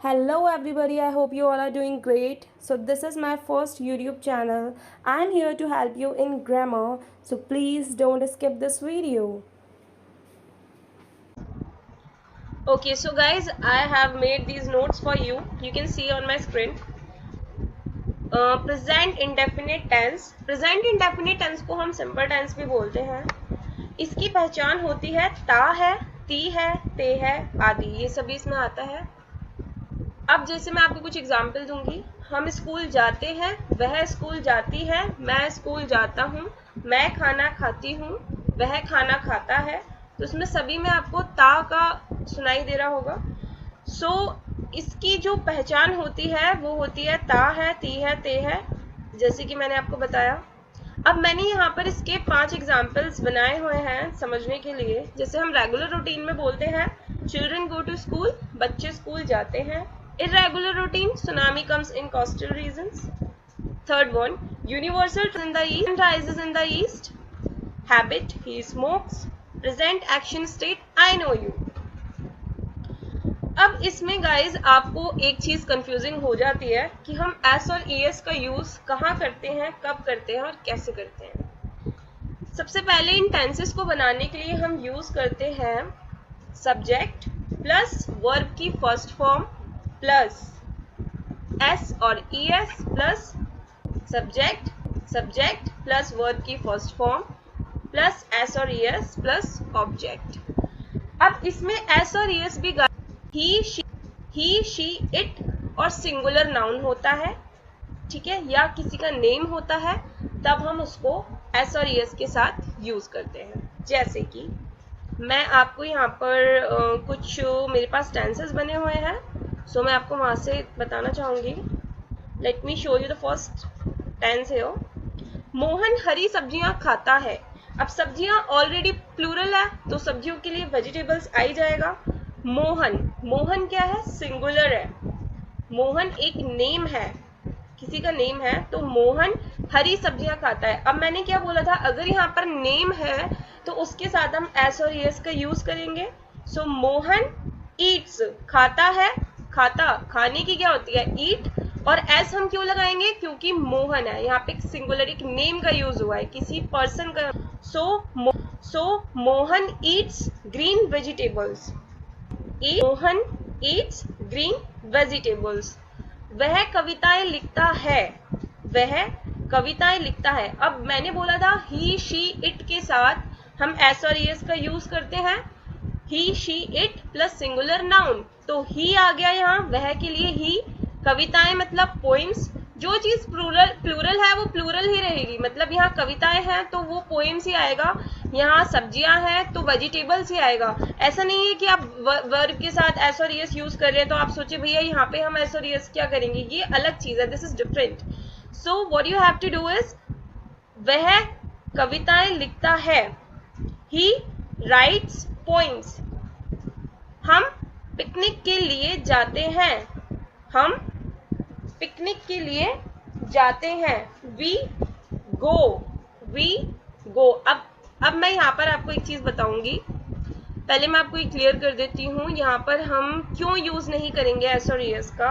Hello everybody, I hope you all are doing great. So this is my first YouTube channel. I'm here to help you in grammar. So please don't skip this video. Okay, so guys, I have made these notes for you. You can see on my screen. Present indefinite tense. Present indefinite tense को हम simple tense भी बोलते हैं. इसकी पहचान होती है ता है, ती है, ते है आदि, ये सभी इसमें आता है. अब जैसे मैं आपको कुछ एग्जाम्पल दूंगी. हम स्कूल जाते हैं, वह स्कूल जाती है, मैं स्कूल जाता हूँ, मैं खाना खाती हूँ, वह खाना खाता है. तो इसमें सभी में आपको ता का सुनाई दे रहा होगा. सो इसकी जो पहचान होती है वो होती है ता है, ती है, ते है, जैसे कि मैंने आपको बताया. अब मैंने यहाँ पर इसके 5 एग्जाम्पल्स बनाए हुए हैं समझने के लिए. जैसे हम रेगुलर रूटीन में बोलते हैं चिल्ड्रन गो टू स्कूल, बच्चे स्कूल जाते हैं. irregular routine, tsunami comes in coastal regions. Third one, universal in the east, rises in the east. Habit, he smokes. Present action state, I know you. अब इसमें guys आपको एक चीज confusing हो जाती है कि हम एस और ईएस का यूज कहाँ करते हैं, कब करते हैं और कैसे करते हैं. सबसे पहले इन टेंसेस को बनाने के लिए हम यूज करते हैं सब्जेक्ट प्लस वर्ब की फर्स्ट फॉर्म प्लस एस और ES plus subject plus verb की फर्स्ट फॉर्म प्लस एस और ईएस प्लस ऑब्जेक्ट. अब इसमें एस और ईएस भी ही शी इट और सिंगुलर नाउन होता है, ठीक है, या किसी का नेम होता है, तब हम उसको एस और ईएस के साथ यूज करते हैं. जैसे कि मैं आपको यहाँ पर कुछ मेरे पास टेंसेस बने हुए हैं, सो मैं आपको वहां से बताना चाहूंगी. Let me show you the first tense है. मोहन हरी सब्जियां खाता है. अब सब्जियां ऑलरेडी प्लूरल है तो सब्जियों के लिए वेजिटेबल्स आ ही जाएगा. मोहन क्या है, सिंगुलर है. मोहन एक नेम है, किसी का नेम है, तो मोहन हरी सब्जियां खाता है. अब मैंने क्या बोला था, अगर यहाँ पर नेम है तो उसके साथ हम एस और एस का यूज करेंगे. सो मोहन ईट्स, खाता है, खाने की क्या होती है, ईट, और एस हम क्यों लगाएंगे, क्योंकि मोहन है, यहाँ पे सिंगुलर एक नेम का यूज हुआ है, किसी पर्सन का. So Mohan eats green vegetables. Mohan eats green vegetables. वह कविताएं लिखता है, वह कविताएं लिखता है. अब मैंने बोला था ही शी इट के साथ हम एस और एस का यूज करते हैं. He she it plus singular noun, तो ही आ गया यहाँ, वह के लिए ही. कविताएं मतलब पोएम्स, जो चीज प्लूरल है वो प्लूरल ही रहेगी, मतलब यहाँ कविताएं हैं तो वो पोएम्स ही आएगा, यहाँ सब्जियां हैं तो वेजिटेबल्स ही आएगा. ऐसा नहीं है कि आप वर्ब के साथ एस और एस यूज कर रहे हैं तो आप सोचे भैया यहाँ पे हम एस और एस क्या करेंगे, ये अलग चीज है, this is different. So what you have to do is, वह कविताएं लिखता है, ही राइट्स पोएम्स. हम पिकनिक के लिए जाते हैं, हम पिकनिक के लिए जाते हैं. We go. अब मैं यहाँ पर आपको एक चीज बताऊंगी. पहले मैं आपको क्लियर कर देती हूँ यहाँ पर हम क्यों यूज नहीं करेंगे एस और एस का.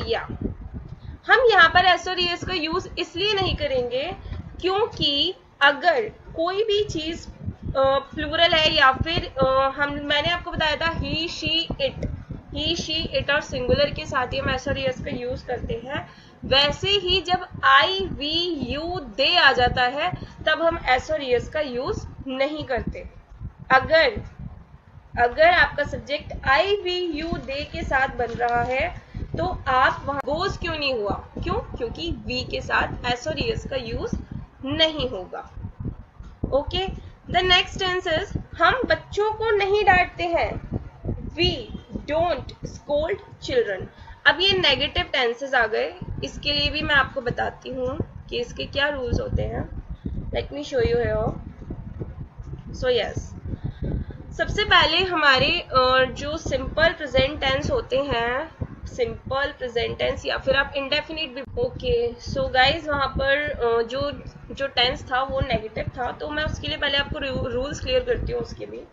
या हम यहाँ पर एस और एस का यूज इसलिए नहीं करेंगे क्योंकि अगर कोई भी चीज प्लूरल है या फिर मैंने आपको बताया था ही शी इट और सिंगुलर के साथ ही हम एस और एस का यूज करते हैं. वैसे ही जब आई वी यू दे आ जाता है तब हम एस और एस का यूज नहीं करते. अगर आपका subject I we you they के साथ बन रहा है तो आप वहां गोज क्यों नहीं हुआ, क्योंकि वी के साथ एस और एस का यूज नहीं होगा. Okay, the next tense is हम बच्चों को नहीं डांटते हैं. We don't scold children. अब ये नेगेटिव टेंसेस आ गए, इसके लिए भी मैं आपको बताती हूँ कि इसके क्या रूल्स होते हैं. Late me show you here. So yes, सबसे पहले हमारे जो सिंपल प्रेजेंट टेंस होते हैं, सिंपल प्रेजेंट टेंस या फिर आप इंडेफिनिट भी. ओके, सो गाइज वहां पर जो टेंस था वो नेगेटिव था, तो मैं उसके लिए पहले आपको रूल्स क्लियर करती हूँ उसके लिए.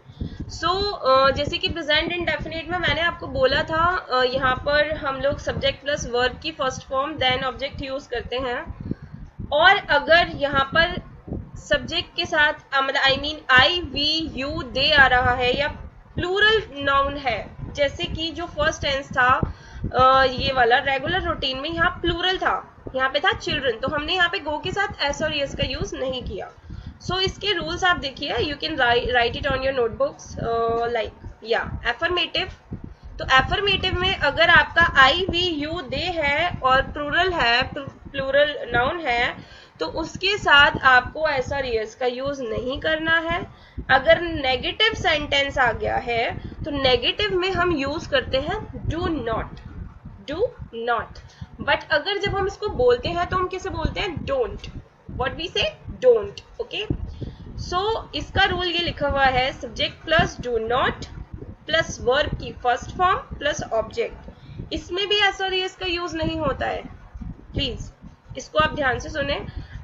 जैसे कि प्रेजेंट इंडेफिनिट में मैंने आपको बोला था, यहाँ पर हम लोग सब्जेक्ट प्लस वर्ब की first form then object use करते हैं। और अगर यहाँ पर सब्जेक्ट के साथ मतलब I mean I we you they आ रहा है या प्लूरल नाउन है, जैसे कि जो फर्स्ट टेंस था ये वाला रेगुलर रूटीन में यहाँ प्लूरल था, यहाँ पे था चिल्ड्रन, तो हमने यहाँ पे गो के साथ एस और यस का यूज नहीं किया। इसके रूल्स आप देखिए, you can write it on your notebooks like या एफर्मेटिव। तो एफर्मेटिव में अगर आपका आई वी यू दे है और प्लूरल है, प्लूरल नाउन है, तो उसके साथ आपको एस और यस का यूज नहीं करना है। अगर नेगेटिव सेंटेंस आ गया है तो नेगेटिव में हम यूज करते हैं do not, do not. But अगर जब हम इसको बोलते हैं तो हम किसे बोलते हैं, डोंट, व्हाट वी से, डोंट। ओके, इसका रूल ये लिखा हुआ है, subject plus do not plus verb की फर्स्ट फॉर्म प्लस ऑब्जेक्ट। इसमें भी एस और यस का यूज नहीं होता है, प्लीज इसको आप ध्यान से सुने।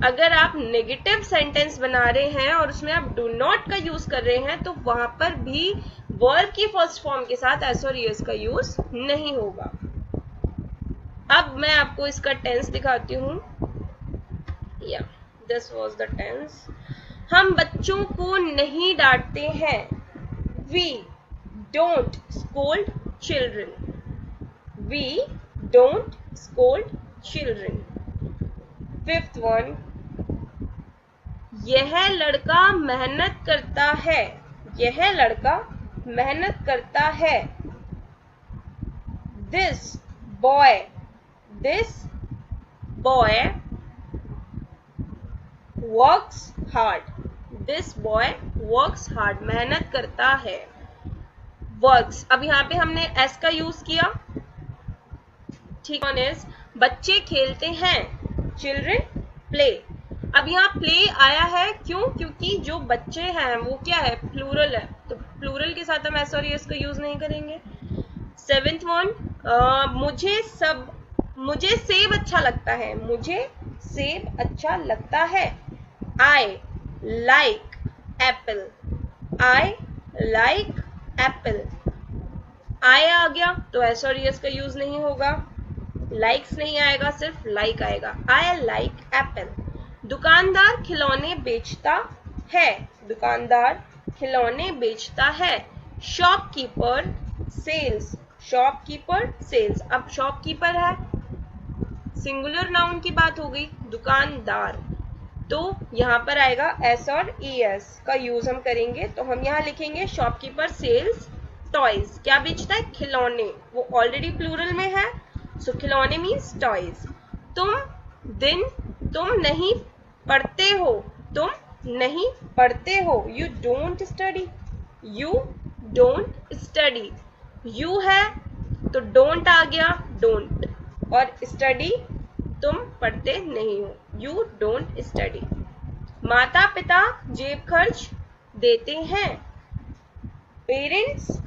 अगर आप नेगेटिव सेंटेंस बना रहे हैं और उसमें आप डू नॉट का यूज कर रहे हैं तो वहां पर भी वर्ब की फर्स्ट फॉर्म के साथ एस और यस का यूज नहीं होगा। अब मैं आपको इसका टेंस दिखाती हूँ। या दिस वाज द टेंस। हम बच्चों को नहीं डांटते हैं, we don't scold children, we don't scold children. Fifth one, यह लड़का मेहनत करता है, यह लड़का मेहनत करता है। This boy works hard, this boy works hard, मेहनत करता है। वर्क्स, अब यहाँ पे हमने एस का यूज किया, ठीक है। बच्चे खेलते हैं, चिल्ड्रन प्ले। अब यहाँ प्ले आया है, क्यों? क्योंकि जो बच्चे हैं वो क्या है, प्लूरल है, तो प्लूरल के साथ हम एस और यस का यूज नहीं करेंगे। सेवेंथ वन, मुझे सेब अच्छा लगता है, मुझे सेब अच्छा लगता है। I like apple, I like apple. I आ गया तो एस और यस का यूज नहीं होगा, लाइक्स नहीं आएगा, सिर्फ लाइक आएगा। I like apple. दुकानदार खिलौने बेचता है, दुकानदार खिलौने बेचता है। Shopkeeper sells, shopkeeper sells. अब शॉपकीपर है, सिंगुलर नाउन की बात हो गई, दुकानदार, तो यहाँ पर आएगा एस और ईएस का यूज हम करेंगे। तो हम यहाँ लिखेंगे शॉपकीपर सेल्स टॉयज, क्या बेचता है, खिलौने, वो ऑलरेडी प्लूरल में है, सो खिलौने मीन्स टॉयज। तुम नहीं पढ़ते हो, तुम नहीं पढ़ते हो। You don't study, you don't study. You है तो डोंट आ गया, डोंट, और स्टडी तुम पढ़ते नहीं हो, यू डोंट स्टडी। माता पिता जेब खर्च देते हैं, पेरेंट्स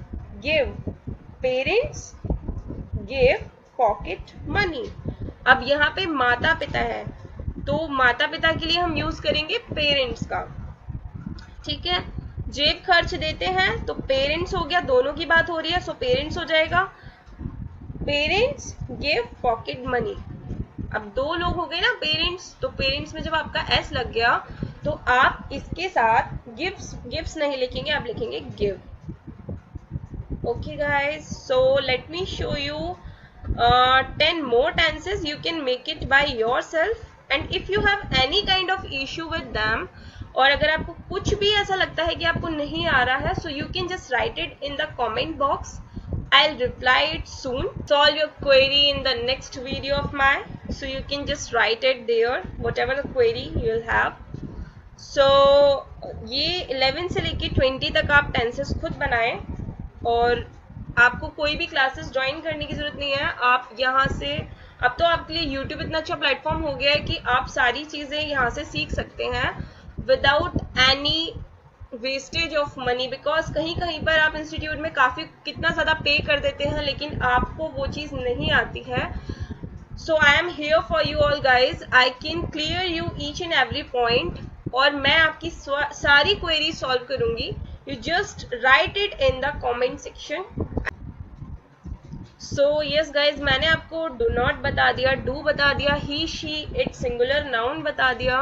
गिव पॉकेट मनी। अब यहाँ पे माता पिता है तो माता पिता के लिए हम यूज करेंगे पेरेंट्स का, ठीक है। जेब खर्च देते हैं तो पेरेंट्स हो गया, दोनों की बात हो रही है, सो पेरेंट्स हो जाएगा। Parents give pocket money. अब दो लोग हो गए ना पेरेंट्स, तो पेरेंट्स में जब आपका एस लग गया तो आप इसके साथ गिव्स नहीं लिखेंगे, आप लिखेंगे give. Okay guys, so let me show you 10 more tenses. You can make it by yourself, and if you have any kind of issue with them, और अगर आपको कुछ भी ऐसा लगता है कि आपको नहीं आ रहा है, so you can just write it in the comment box. I'll reply it soon. Solve your query in the next video of mine, so you can just write it there, whatever the query you'll have. So ये 11 से लेके 20 तक आप tenses खुद बनाएं, और आपको कोई भी क्लासेस ज्वाइन करने की जरूरत नहीं है। आप यहाँ से, अब तो आपके लिए YouTube इतना अच्छा प्लेटफॉर्म हो गया है कि आप सारी चीजें यहाँ से सीख सकते हैं without any wastage of money, because कहीं कहीं पर आप इंस्टीट्यूट में काफी कितना ज्यादा पे कर देते हैं लेकिन आपको वो चीज नहीं आती है। So I am here for you all guys, I can clear you each and every point, और मैं आपकी सारी क्वेरी सॉल्व करूंगी। You just write it in the comment section. So yes guys, मैंने आपको do not बता दिया, do बता दिया, he she it singular noun बता दिया,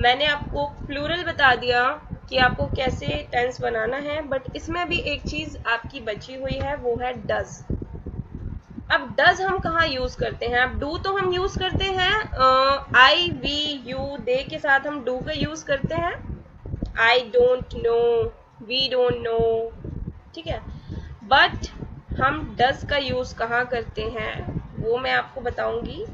मैंने आपको plural बता दिया कि आपको कैसे टेंस बनाना है. बट इसमें भी एक चीज आपकी बची हुई है, वो है does. अब डज हम कहाँ यूज करते हैं? अब डू तो हम यूज करते हैं आई वी यू दे के साथ हम डू का यूज करते हैं. I don't know, we don't know, ठीक है. बट हम डज का यूज कहाँ करते हैं वो मैं आपको बताऊंगी.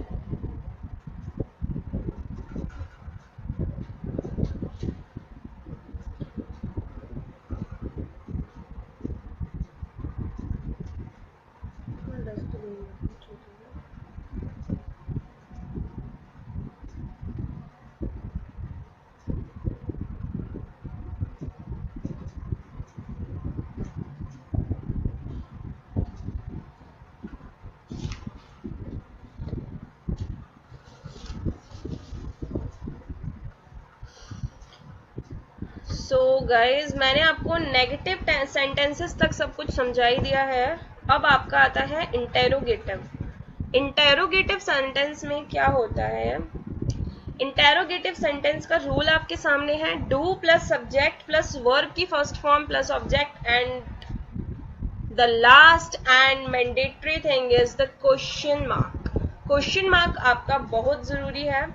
सो गाइज, मैंने आपको नेगेटिव सेंटेंसेस तक सब कुछ समझा ही दिया है. अब आपका आता है इंटेरोगेटिव. इंटेरोगेटिव सेंटेंस में क्या होता है? इंटेरोगेटिव सेंटेंस का रूल आपके सामने है. Do plus subject plus verb की first form plus object and the last and mandatory thing is the question mark. Question mark आपका बहुत जरूरी है.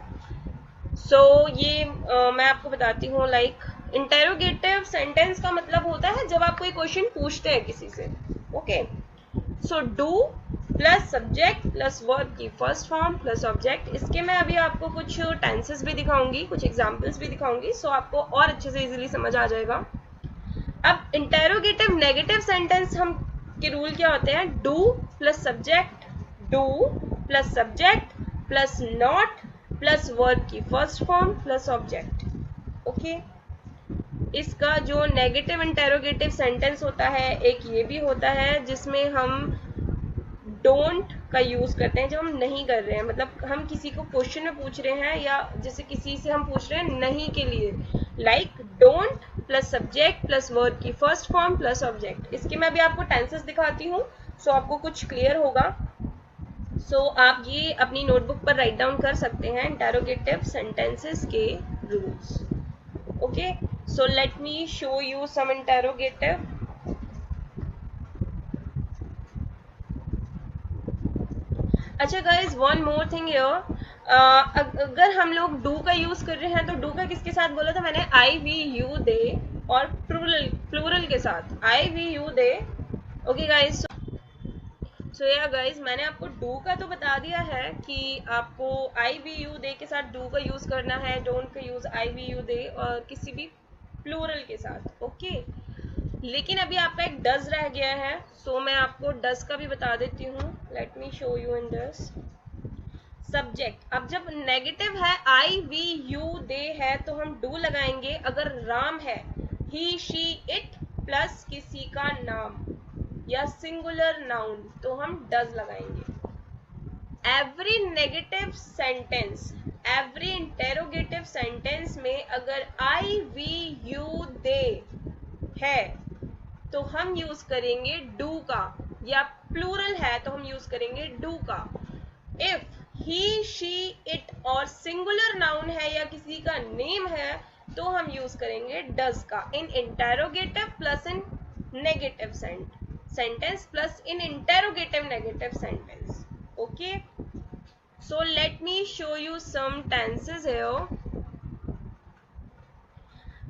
सो ये मैं आपको बताती हूँ. लाइक इंटेरोगेटिव सेंटेंस का मतलब होता है जब आप कोई क्वेश्चन पूछते हैं किसी से. Okay, so do plus subject plus verb की फर्स्ट फॉर्म प्लस ऑब्जेक्ट. इसके मैं अभी आपको कुछ टेंसेस भी दिखाऊंगी, कुछ एग्जांपल्स भी दिखाऊंगी, सो आपको और अच्छे से इजीली समझ आ जाएगा. अब इंटेरोगेटिव नेगेटिव सेंटेंस हम के रूल क्या होते हैं? Do plus subject, do plus subject plus not plus verb की first form plus object. Okay, इसका जो नेगेटिव इंटेरोगेटिव सेंटेंस होता है, एक ये भी होता है जिसमें हम डोंट का यूज करते हैं जब हम नहीं कर रहे हैं. मतलब हम किसी को क्वेश्चन में पूछ रहे हैं या जैसे किसी से हम पूछ रहे हैं नहीं के लिए. Like don't plus subject plus verb की फर्स्ट फॉर्म प्लस ऑब्जेक्ट. इसके मैं भी आपको टेंसेस दिखाती हूँ, सो आपको कुछ क्लियर होगा. सो आप ये अपनी नोटबुक पर राइट डाउन कर सकते हैं इंटेरोगेटिव सेंटेंसेस के rules. Okay, so let me show you some interrogative. अच्छा guys, one more thing here. अगर हम लोग डू का यूज कर रहे हैं तो डू का किसके साथ बोला था मैंने? आई वी यू दे और प्लूरल के साथ I we you they. Okay guys, so या गाइज, मैंने आपको डू का तो बता दिया है कि आपको आई वी यू दे के साथ डू का यूज करना है, डोंट का use I we you they और किसी भी प्लूरल के साथ. ओके, लेकिन अभी आपका एक डज रह गया है, सो मैं आपको डज का भी बता देती हूँ. Late me show you in does. Subject, अब जब नेगेटिव है आई वी यू दे है तो हम डू लगाएंगे. अगर राम है ही शी इट प्लस किसी का नाम या सिंगुलर नाउन तो हम डज लगाएंगे. Every negative sentence, every interrogative sentence में अगर आई वी यू दे है तो हम यूज करेंगे डू का, या प्लूरल है तो हम यूज करेंगे डू का. इफ ही शी इट और सिंगुलर नाउन है या किसी का नेम है तो हम यूज करेंगे डज का in interrogative plus in negative sentence plus in interrogative negative sentence. Okay, so let me show you some tenses here.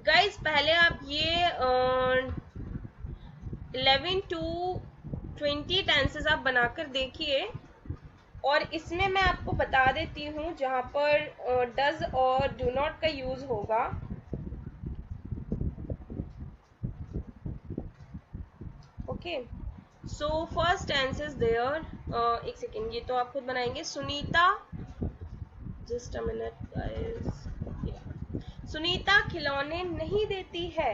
Guys, पहले आप ये 11 to 20 tenses आप बनाकर देखिए और इसमें मैं आपको बता देती हूँ जहाँ पर डज और डू नॉट का यूज होगा. Okay, so first tense is there. एक सेकेंड, ये तो आप खुद बनाएंगे. Sunita, just a minute guys. Sunita खिलौने नहीं देती है.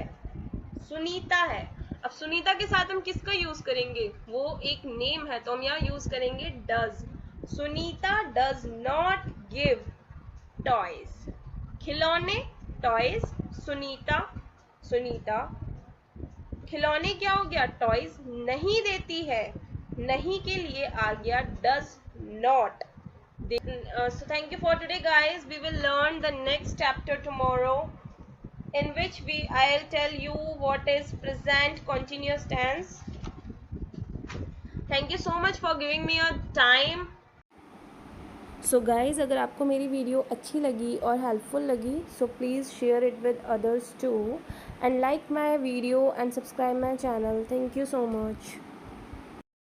सुनीता है. अब सुनीता के साथ हम किसका यूज करेंगे? वो एक नेम है तो हम यहाँ यूज करेंगे does. Sunita does not give toys. खिलौने टॉयज, सुनीता खिलौने क्या हो गया, टॉयज नहीं देती है, नहीं के लिए आ गया does not. So thank you for today guys. We will learn the next chapter tomorrow, in which I'll tell you what is present continuous tense. Thank you so much for giving me your time. So guys, अगर आपको मेरी video अच्छी लगी और helpful लगी so please share it with others too and like my video and subscribe my channel. Thank you so much.